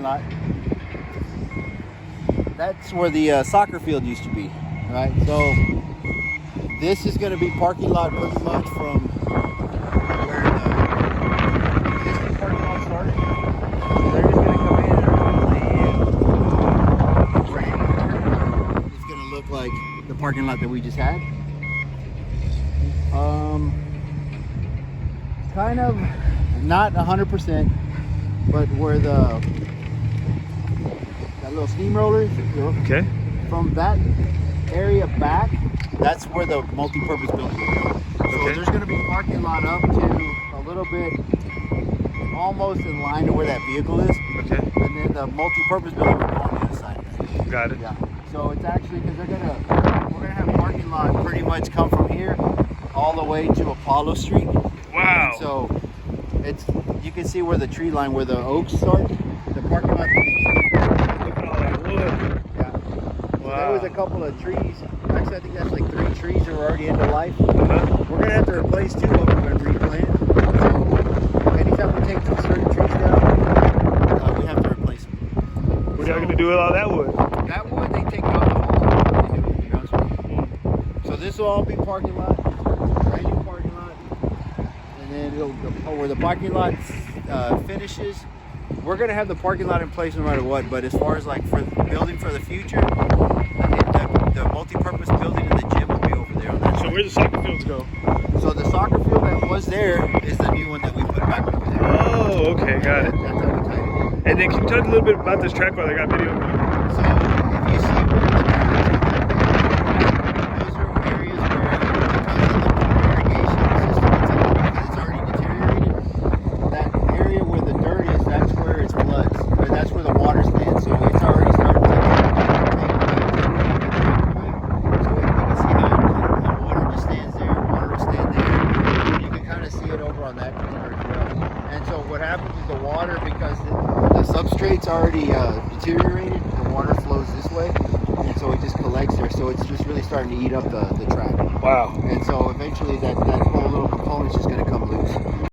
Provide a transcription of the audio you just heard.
lot. That's where the soccer field used to be, right? So this is going to be parking lot pretty much from where the existing parking lot started. So they're just going to come in and originally it's going to look like the parking lot that we just had. Kind of not 100%, but where that little steamroller is, Okay. from that area back, that's where the multi-purpose building will go. So Okay. there's going to be parking lot up to a little bit, almost in line to where that vehicle is. Okay. And then the multi-purpose building will go on the other side. Got it. Yeah. So it's actually because we're gonna have parking lot pretty much come from here all the way to Apollo Street. Wow. And so you can see where the tree line, where the oaks start. The parking lot's gonna be. Look at all that wood. Yeah. So there was a couple of trees. Actually, I think that's like 3 trees that were already end of life. Uh-huh. We're gonna have to replace 2 of them and replant. So anytime we take certain trees down, we have to replace them. What are y'all gonna do with all that wood? That wood, they take it off the whole time. They do it, to be honest with you. So this will all be parking lot, brand new parking lot, and then where the parking lot finishes, we're gonna have the parking lot in place no matter what. But as far as like for building for the future, the multi-purpose building and the gym will be over there on that So side. where do the soccer fields go? So the soccer field that was there is the new one that we put back over there. Oh, okay, got it. That's how we tied it in. And then can you talk a little bit about this track while I got video? So if you see where the those are areas where because of the irrigation system, it's already deteriorated. That area where the dirt is, that's where it's floods. Or that's where the water stands. So it's already starting to take so you can see how water just stands there, water will stand there. You can kind of see it over on that corner as well. And so what happens is the water, because the substrate's already deteriorated, the water flows this way, and so it just collects there. So it's just really starting to eat up the track. Wow. And so eventually that whole little component's just going to come loose.